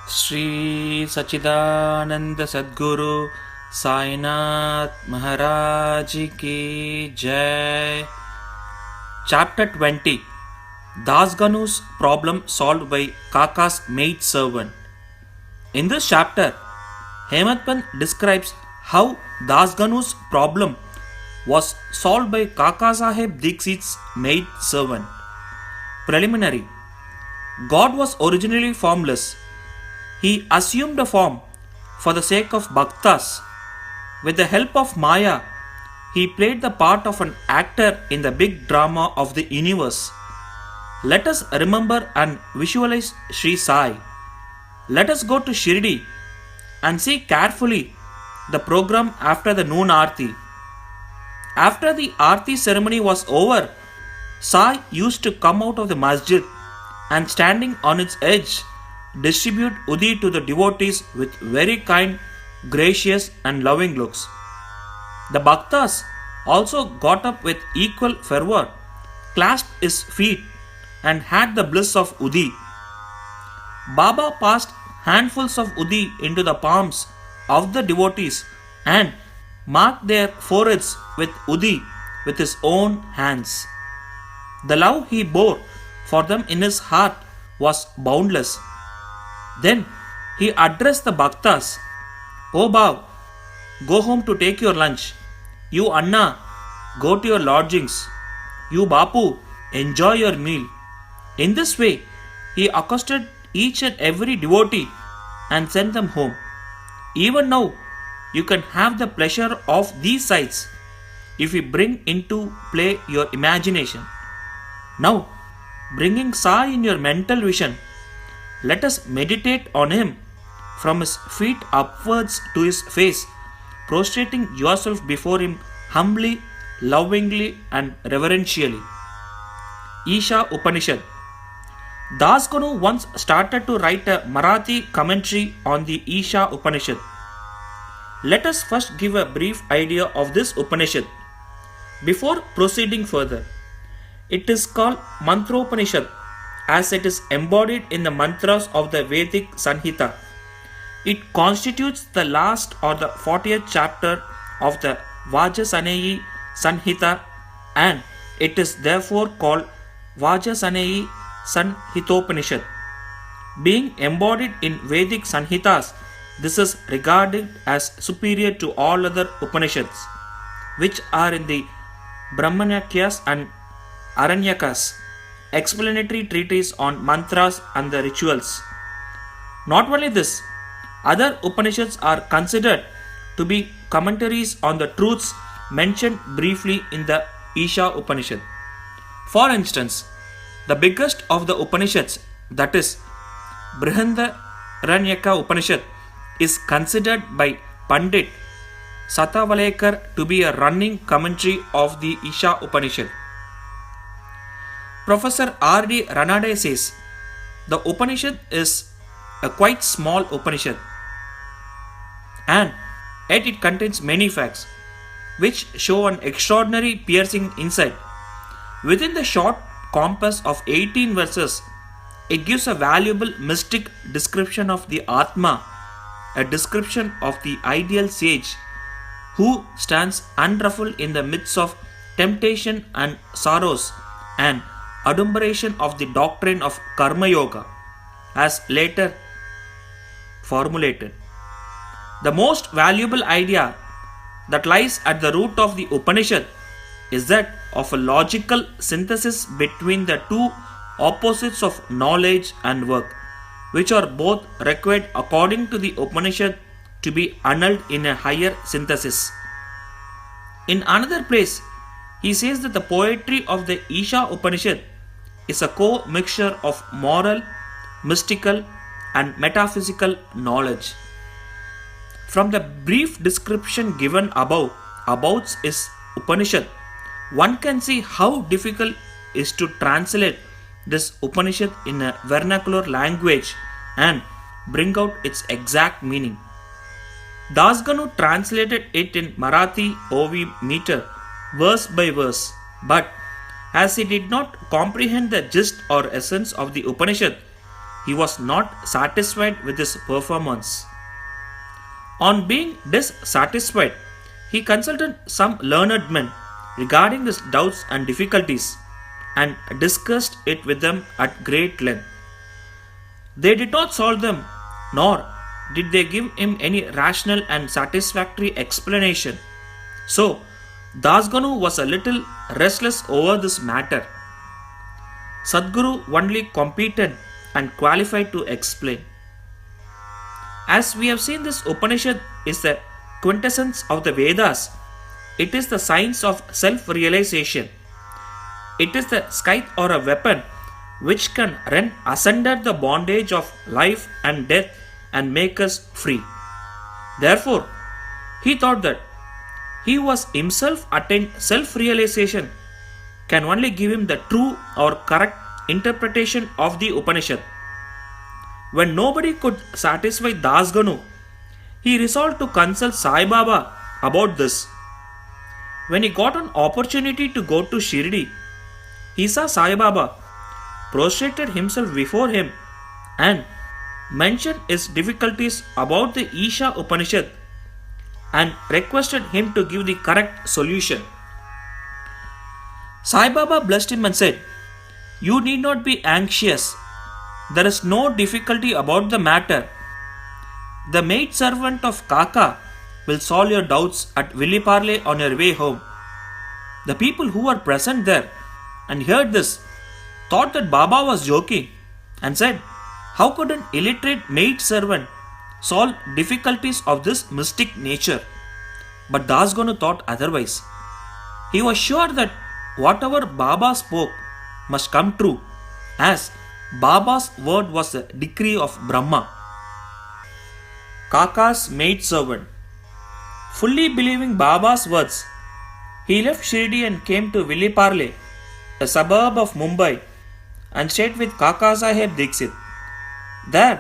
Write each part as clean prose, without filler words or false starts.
Sri Satchidananda Sadguru Sainath Maharaj Ki Jai. Chapter 20. Dasganu's problem solved by Kaka's maid servant. In this chapter, Hemadpant describes how Dasganu's problem was solved by Kaka Sahib Dixit's maid servant. Preliminary. God was originally formless. He assumed a form for the sake of bhaktas. With the help of Maya, he played the part of an actor in the big drama of the universe. Let us remember and visualize Sri Sai. Let us go to Shirdi and see carefully the program after the noon Aarti. After the Aarti ceremony was over, Sai used to come out of the masjid and standing on its edge distribute Udi to the devotees with very kind, gracious and loving looks. The Bhaktas also got up with equal fervor, clasped his feet and had the bliss of Udi. Baba passed handfuls of Udi into the palms of the devotees and marked their foreheads with Udi with his own hands. The love he bore for them in his heart was boundless. Then he addressed the Bhaktas. O Bhav, go home to take your lunch. You Anna, go to your lodgings. You Bapu, enjoy your meal. In this way, he accosted each and every devotee and sent them home. Even now, you can have the pleasure of these sights if you bring into play your imagination. Now, bringing Sai in your mental vision, let us meditate on him from his feet upwards to his face, prostrating yourself before him humbly, lovingly, and reverentially. Isha Upanishad. Dasganu once started to write a Marathi commentary on the Isha Upanishad. Let us first give a brief idea of this Upanishad before proceeding further. It is called Mantropanishad as it is embodied in the mantras of the Vedic Sanhita. It constitutes the last or the 40th chapter of the Vajasaneyi Sanhita and it is therefore called Vajasaneyi Sanhitopanishad. Being embodied in Vedic Sanhitas, this is regarded as superior to all other Upanishads, which are in the Brahmanyakyas and Aranyakas, explanatory treatise on mantras and the rituals. Not only this, other Upanishads are considered to be commentaries on the truths mentioned briefly in the Isha Upanishad. For instance, the biggest of the Upanishads, that is, Brihadaranyaka Upanishad, is considered by Pandit Satavalekar to be a running commentary of the Isha Upanishad. Professor R.D. Ranade says, the Upanishad is a quite small Upanishad and yet it contains many facts which show an extraordinary piercing insight. Within the short compass of 18 verses, it gives a valuable mystic description of the Atma, a description of the ideal sage who stands unruffled in the midst of temptation and sorrows and adumberation of the doctrine of Karma Yoga, as later formulated. The most valuable idea that lies at the root of the Upanishad is that of a logical synthesis between the two opposites of knowledge and work, which are both required according to the Upanishad to be annulled in a higher synthesis. In another place, he says that the poetry of the Isha Upanishad is a co-mixture of moral, mystical and metaphysical knowledge. From the brief description given above about his Upanishad, one can see how difficult it is to translate this Upanishad in a vernacular language and bring out its exact meaning. Dasganu translated it in Marathi OV meter, verse by verse, but as he did not comprehend the gist or essence of the Upanishad, he was not satisfied with his performance. On being dissatisfied, he consulted some learned men regarding his doubts and difficulties and discussed it with them at great length. They did not solve them, nor did they give him any rational and satisfactory explanation. So, Dasganu was a little restless over this matter. Sadguru only competent and qualified to explain. As we have seen, this Upanishad is the quintessence of the Vedas. It is the science of self-realization. It is the scythe or a weapon which can rend asunder the bondage of life and death and make us free. Therefore, he thought that he was himself attained self-realization can only give him the true or correct interpretation of the Upanishad. When nobody could satisfy Dasganu, he resolved to consult Sai Baba about this. When he got an opportunity to go to Shirdi, he saw Sai Baba, prostrated himself before him, and mentioned his difficulties about the Isha Upanishad and requested him to give the correct solution. Sai Baba blessed him and said, "You need not be anxious. There is no difficulty about the matter. The maid servant of Kaka will solve your doubts at Villiparle on your way home." The people who were present there and heard this thought that Baba was joking and said, "How could an illiterate maid servant solve difficulties of this mystic nature?" But Dasganu thought otherwise. He was sure that whatever Baba spoke must come true, as Baba's word was the decree of Brahma. Kaka's maid servant. Fully believing Baba's words, he left Shirdi and came to Villiparle, a suburb of Mumbai, and stayed with Kaka Sahib Dixit. There,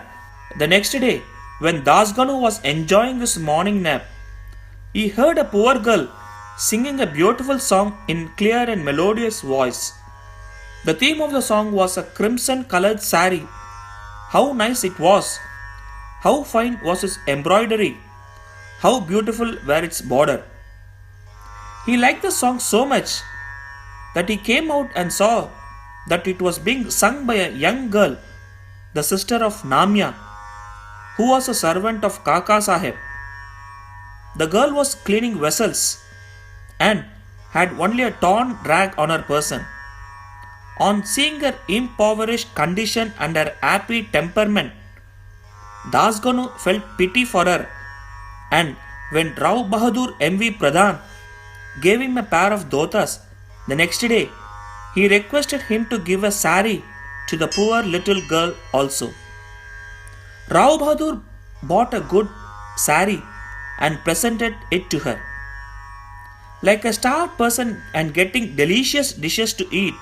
the next day, when Dasganu was enjoying his morning nap, he heard a poor girl singing a beautiful song in clear and melodious voice. The theme of the song was a crimson colored sari. How nice it was! How fine was its embroidery! How beautiful were its border! He liked the song so much that he came out and saw that it was being sung by a young girl, the sister of Namya, who was a servant of Kaka Sahib. The girl was cleaning vessels and had only a torn rag on her person. On seeing her impoverished condition and her happy temperament, Dasganu felt pity for her, and when Rao Bahadur M.V. Pradhan gave him a pair of dhotas the next day, he requested him to give a sari to the poor little girl also. Rao Bahadur bought a good sari and presented it to her. Like a starved person and getting delicious dishes to eat,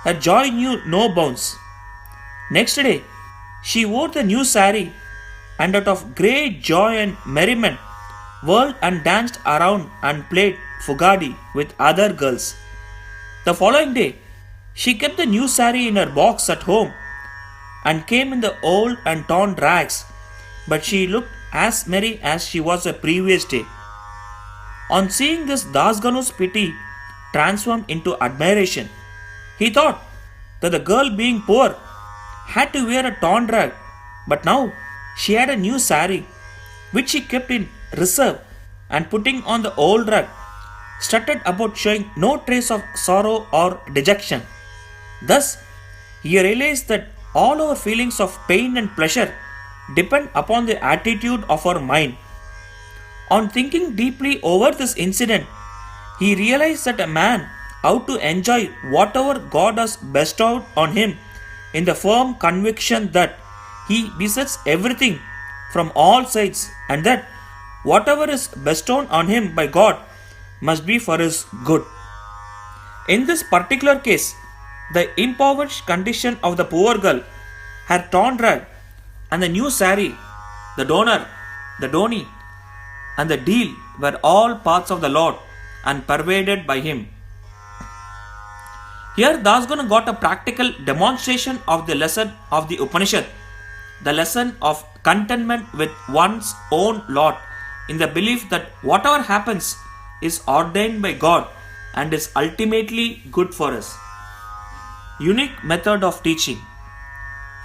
her joy knew no bounds. Next day, she wore the new sari and out of great joy and merriment whirled and danced around and played fugadi with other girls. The following day, she kept the new sari in her box at home and came in the old and torn rags, but she looked as merry as she was the previous day. On seeing this, Dasganu's pity transformed into admiration. He thought that the girl, being poor, had to wear a torn rag, but now she had a new sari, which she kept in reserve and putting on the old rag, strutted about showing no trace of sorrow or dejection. Thus, he realized that all our feelings of pain and pleasure depend upon the attitude of our mind. On thinking deeply over this incident, he realized that a man ought to enjoy whatever God has bestowed on him in the firm conviction that he besets everything from all sides and that whatever is bestowed on him by God must be for his good. In this particular case, the impoverished condition of the poor girl, her torn rag, and the new sari, the donor, the doni, and the deal were all parts of the Lord and pervaded by him. Here Dasganu got a practical demonstration of the lesson of the Upanishad, the lesson of contentment with one's own lot, in the belief that whatever happens is ordained by God and is ultimately good for us. Unique method of teaching.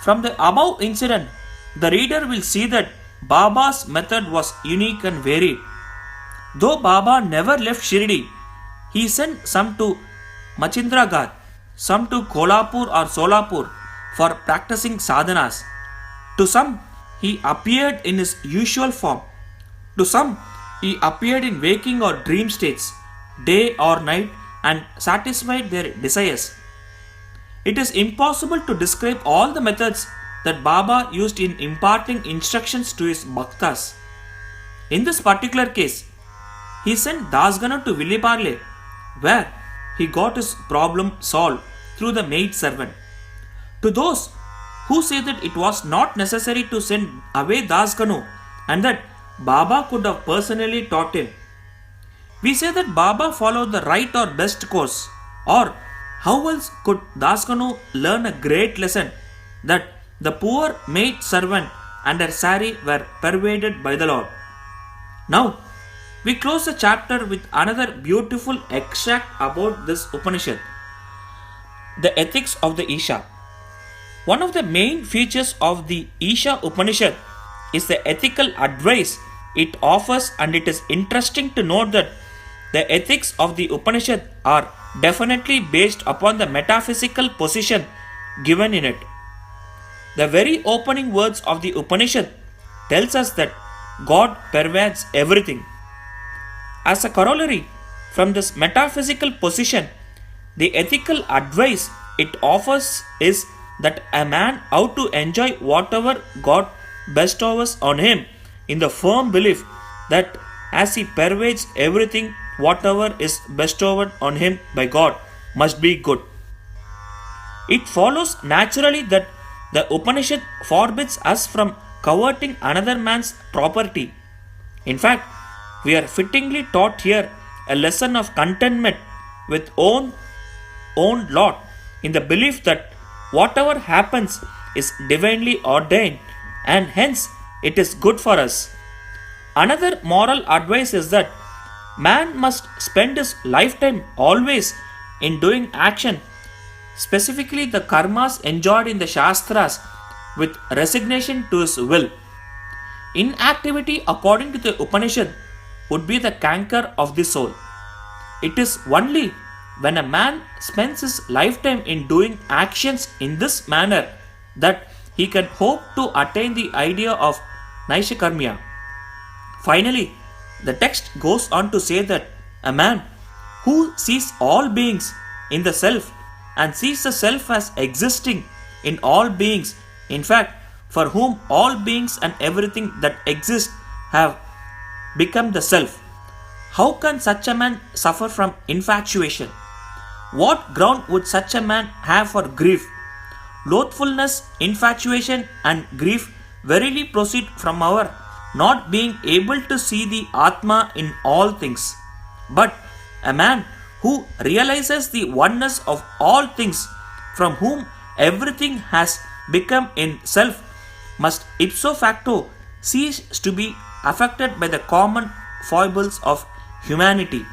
From the above incident, the reader will see that Baba's method was unique and varied. Though Baba never left Shirdi, he sent some to Machindragarh, some to Kolhapur or Solapur for practicing sadhanas. To some, he appeared in his usual form. To some, he appeared in waking or dream states, day or night, and satisfied their desires. It is impossible to describe all the methods that Baba used in imparting instructions to his bhaktas. In this particular case, he sent Dasganu to Villiparle, where he got his problem solved through the maid servant. To those who say that it was not necessary to send away Dasganu and that Baba could have personally taught him, we say that Baba followed the right or best course, or how else could Dasganu learn a great lesson that the poor maid servant and her sari were pervaded by the Lord? Now, we close the chapter with another beautiful extract about this Upanishad, the ethics of the Isha. One of the main features of the Isha Upanishad is the ethical advice it offers, and it is interesting to note that the ethics of the Upanishad are definitely based upon the metaphysical position given in it. The very opening words of the Upanishad tells us that God pervades everything. As a corollary from this metaphysical position, the ethical advice it offers is that a man ought to enjoy whatever God bestows on him in the firm belief that as he pervades everything, whatever is bestowed on him by God must be good. It follows naturally that the Upanishad forbids us from coveting another man's property. In fact, we are fittingly taught here a lesson of contentment with own lot, in the belief that whatever happens is divinely ordained and hence it is good for us. Another moral advice is that man must spend his lifetime always in doing action, specifically the karmas enjoyed in the Shastras, with resignation to his will. Inactivity, according to the Upanishad, would be the canker of the soul. It is only when a man spends his lifetime in doing actions in this manner that he can hope to attain the idea of Naishakarmya. Finally, the text goes on to say that a man who sees all beings in the self and sees the self as existing in all beings, in fact, for whom all beings and everything that exists have become the self, how can such a man suffer from infatuation? What ground would such a man have for grief? Loathfulness, infatuation, and grief verily proceed from our not being able to see the Atma in all things. But a man who realizes the oneness of all things, from whom everything has become in self, must ipso facto cease to be affected by the common foibles of humanity.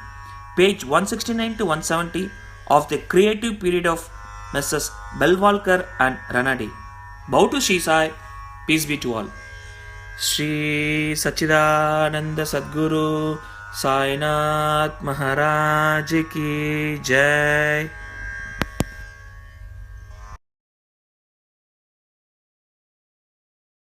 Page 169 to 170 of the creative period of Messrs. Belwalkar and Ranade. Bow to Shri Sai, peace be to all. Shri Satchidananda Sadguru Sai Nath Maharaj Ki Jai.